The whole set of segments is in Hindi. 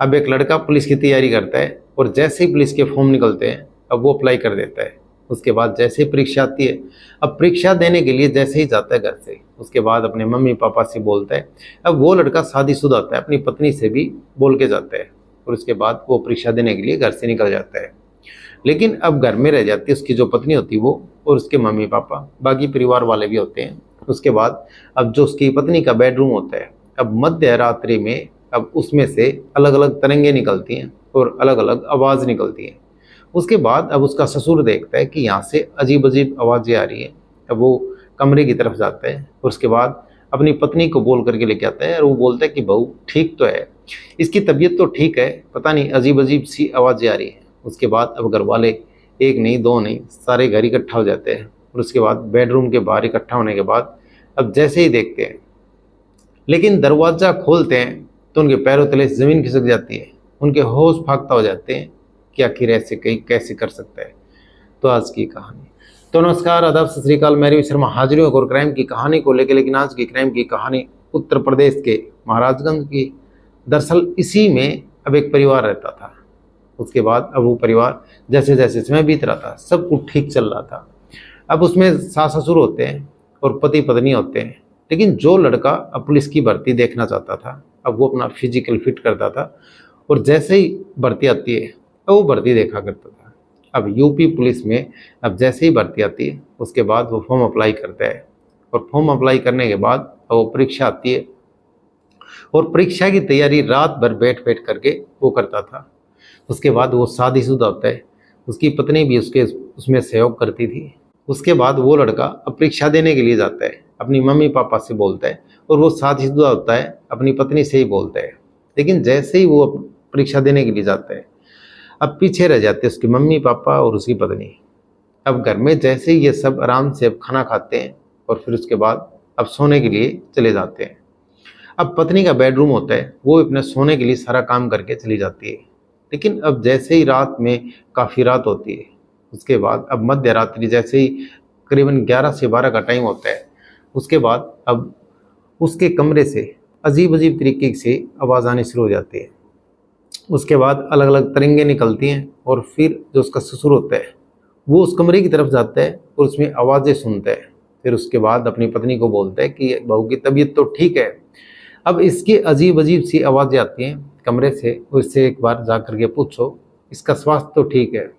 अब एक लड़का पुलिस की तैयारी करता है और जैसे ही पुलिस के फॉर्म निकलते हैं अब वो अप्लाई कर देता है। उसके बाद जैसे ही परीक्षा आती है, अब परीक्षा देने के लिए जैसे ही जाता है घर से, उसके बाद अपने मम्मी पापा से बोलता है। अब वो लड़का शादीशुदा होता है, अपनी पत्नी से भी बोल के जाता है और उसके बाद वो परीक्षा देने के लिए घर से निकल जाता है। लेकिन अब घर में रह जाती है उसकी जो पत्नी होती है वो और उसके मम्मी पापा, बाकी परिवार वाले भी होते हैं। उसके बाद अब जो उसकी पत्नी का बेडरूम होता है, अब मध्य रात्रि में अब उसमें से अलग अलग तरंगे निकलती हैं और अलग अलग आवाज़ निकलती हैं। उसके बाद अब उसका ससुर देखता है कि यहाँ से अजीब अजीब आवाज़ें आ रही हैं। अब वो कमरे की तरफ जाता है और उसके बाद अपनी पत्नी को बोल करके लेके आता है और वो बोलता है कि बहू ठीक तो है, इसकी तबीयत तो ठीक है, पता नहीं अजीब अजीब सी आवाज़ें आ रही हैं। उसके बाद अब घर वाले एक नहीं दो नहीं सारे घर इकट्ठा हो जाते हैं और उसके बाद बेडरूम के बाहर इकट्ठा होने के बाद अब जैसे ही देखते हैं, लेकिन दरवाज़ा खोलते हैं तो उनके पैरों तले ज़मीन खिसक जाती है, उनके होश फाख्ता हो जाते हैं कि आखिर ऐसे कहीं कैसे कर सकता है। तो आज की कहानी। तो नमस्कार, आदाब, सत श्री अकाल, मैं रवि शर्मा हाजिर हूँ एक और क्राइम की कहानी को लेकर। लेकिन आज की क्राइम की कहानी उत्तर प्रदेश के महाराजगंज की। दरअसल इसी में अब एक परिवार रहता था। उसके बाद अब वो परिवार जैसे जैसे समय बीत रहा था सब कुछ ठीक चल रहा था। अब उसमें सास ससुर होते हैं और पति पत्नी होते हैं। लेकिन जो लड़का अब पुलिस की भर्ती देखना चाहता था, अब वो अपना फिजिकल फिट करता था और जैसे ही भर्ती आती है अब वो भर्ती देखा करता था। अब यूपी पुलिस में अब जैसे ही भर्ती आती है उसके बाद वो फॉर्म अप्लाई करता है और फॉर्म अप्लाई करने के बाद वो परीक्षा आती है और परीक्षा की तैयारी रात भर बैठ बैठ करके वो करता था। उसके बाद वो शादीशुदा होता है, उसकी पत्नी भी उसके उसमें सहयोग करती थी। उसके बाद वो लड़का अब परीक्षा देने के लिए जाता है, अपनी मम्मी पापा से बोलता है और वो शादीशुदा होता है, अपनी पत्नी से ही बोलता है। लेकिन जैसे ही वो परीक्षा देने के लिए जाता है अब पीछे रह जाते हैं उसकी मम्मी पापा और उसकी पत्नी। अब घर में जैसे ही ये सब आराम से अब खाना खाते हैं और फिर उसके बाद अब सोने के लिए चले जाते हैं। अब पत्नी का बेडरूम होता है, वो अपने सोने के लिए सारा काम करके चली जाती है। लेकिन अब जैसे ही रात में काफ़ी रात होती है उसके बाद अब मध्य रात्रि जैसे ही करीबन 11 से 12 का टाइम होता है, उसके बाद अब उसके कमरे से अजीब अजीब तरीके से आवाज़ आनी शुरू हो जाती है। उसके बाद अलग अलग तरंगे निकलती हैं और फिर जो उसका ससुर होता है वो उस कमरे की तरफ जाता है और उसमें आवाज़ें सुनता है। फिर उसके बाद अपनी पत्नी को बोलता है कि बहू की तबीयत तो ठीक है, अब इसकी अजीब अजीब सी आवाज़ें आती हैं कमरे से, उससे एक बार जा कर के पूछो इसका स्वास्थ्य तो ठीक है।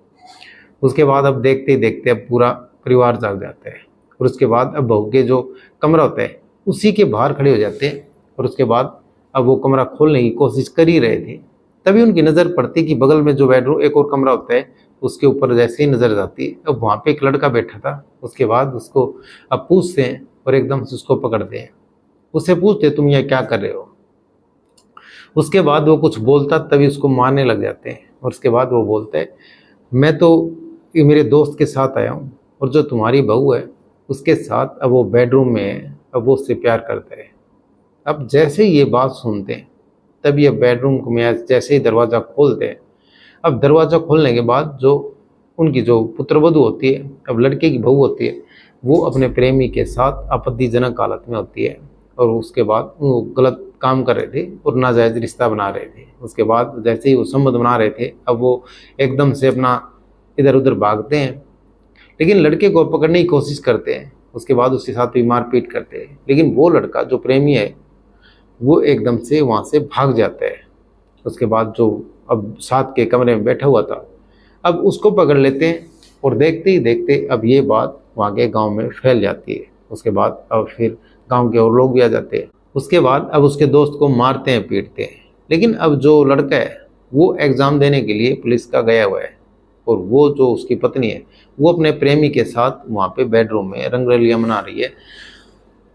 उसके बाद अब देखते ही देखते अब पूरा परिवार जाग जाता है और उसके बाद अब बहू के जो कमरा होता है उसी के बाहर खड़े हो जाते हैं और उसके बाद अब वो कमरा खोलने की कोशिश कर ही रहे थे। तभी उनकी नज़र पड़ती कि बगल में जो बेडरूम एक और कमरा होता है उसके ऊपर जैसे ही नज़र जाती है अब वहाँ पे एक लड़का बैठा था। उसके बाद उसको अब पूछते हैं और एकदम से उसको पकड़ते हैं, उससे पूछते तुम ये क्या कर रहे हो। उसके बाद वो कुछ बोलता तभी उसको मारने लग जाते हैं और उसके बाद वो बोलता है मैं तो ये मेरे दोस्त के साथ आया हूँ और जो तुम्हारी बहू है उसके साथ अब वो बेडरूम में है, अब वो उससे प्यार करता है। अब जैसे ही ये बात सुनते हैं तभी अब बेडरूम में जैसे ही दरवाज़ा खोलते हैं, अब दरवाज़ा खोलने के बाद जो उनकी जो पुत्रवधू होती है, अब लड़के की बहू होती है, वो अपने प्रेमी के साथ आपत्तिजनक हालत में होती है और उसके बाद वो गलत काम कर रहे थे और नाजायज़ रिश्ता बना रहे थे। उसके बाद जैसे ही वो संबंध बना रहे थे अब वो एकदम से अपना इधर उधर भागते हैं, लेकिन लड़के को पकड़ने की कोशिश करते हैं। उसके बाद उसके साथ भी मारपीट करते हैं, लेकिन वो लड़का जो प्रेमी है वो एकदम से वहाँ से भाग जाता है। उसके बाद जो अब साथ के कमरे में बैठा हुआ था अब उसको पकड़ लेते हैं और देखते ही देखते अब ये बात वहाँ के गांव में फैल जाती है। उसके बाद अब फिर गांव के और लोग भी आ जाते हैं। उसके बाद अब उसके दोस्त को मारते हैं पीटते हैं। लेकिन अब जो लड़का है वो एग्ज़ाम देने के लिए पुलिस का गया हुआ है और वो जो उसकी पत्नी है वो अपने प्रेमी के साथ वहाँ पे बेडरूम में रंगरलियाँ मना रही है।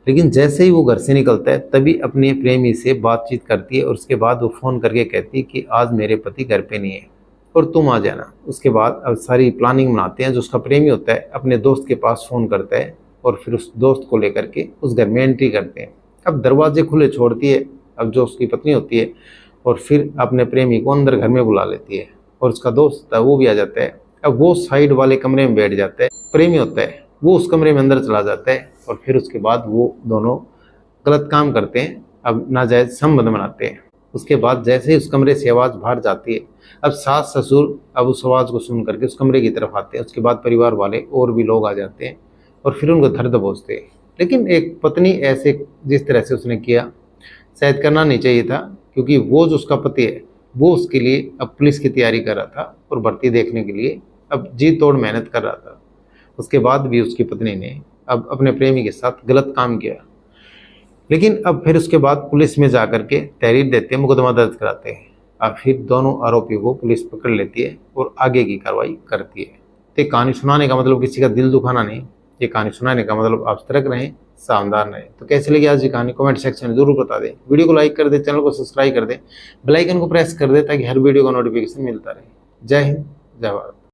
लेकिन जैसे ही वो घर से निकलता है तभी अपने प्रेमी से बातचीत करती है और उसके बाद वो फ़ोन करके कहती है कि आज मेरे पति घर पे नहीं है और तुम आ जाना। उसके बाद अब सारी प्लानिंग बनाते हैं। जो उसका प्रेमी होता है अपने दोस्त के पास फ़ोन करता है और फिर उस दोस्त को लेकर के उस घर में एंट्री करते हैं। अब दरवाजे खुले छोड़ती है अब जो उसकी पत्नी होती है और फिर अपने प्रेमी को अंदर घर में बुला लेती है और उसका दोस्त होता है वो भी आ जाता है। अब वो साइड वाले कमरे में बैठ जाता है, प्रेमी होता है वो उस कमरे में अंदर चला जाता है और फिर उसके बाद वो दोनों गलत काम करते हैं, अब नाजायज़ संबंध बनाते हैं। उसके बाद जैसे ही उस कमरे से आवाज़ बाहर जाती है, अब सास ससुर अब उस आवाज़ को सुन करके उस कमरे की तरफ आते हैं। उसके बाद परिवार वाले और भी लोग आ जाते हैं और फिर उनको धर दबोचते हैं। लेकिन एक पत्नी ऐसे जिस तरह से उसने किया, शायद करना नहीं चाहिए था, क्योंकि वो जो उसका पति है वो उसके लिए अब पुलिस की तैयारी कर रहा था और भर्ती देखने के लिए अब जी तोड़ मेहनत कर रहा था। उसके बाद भी उसकी पत्नी ने अब अपने प्रेमी के साथ गलत काम किया। लेकिन अब फिर उसके बाद पुलिस में जा करके तहरीर देते हैं, मुकदमा दर्ज कराते हैं। अब फिर दोनों आरोपियों को पुलिस पकड़ लेती है और आगे की कार्रवाई करती है। तो ये कहानी सुनाने का मतलब किसी का दिल दुखाना नहीं, ये कहानी सुनाने का मतलब आप सतर्क रहें, सावधान रहें। तो कैसे लगी आज की कहानी कमेंट सेक्शन में जरूर बता दें। वीडियो को लाइक कर दें, चैनल को सब्सक्राइब कर दें, बेल आइकन को प्रेस कर दें ताकि हर वीडियो का नोटिफिकेशन मिलता रहे। जय हिंद, जय भारत।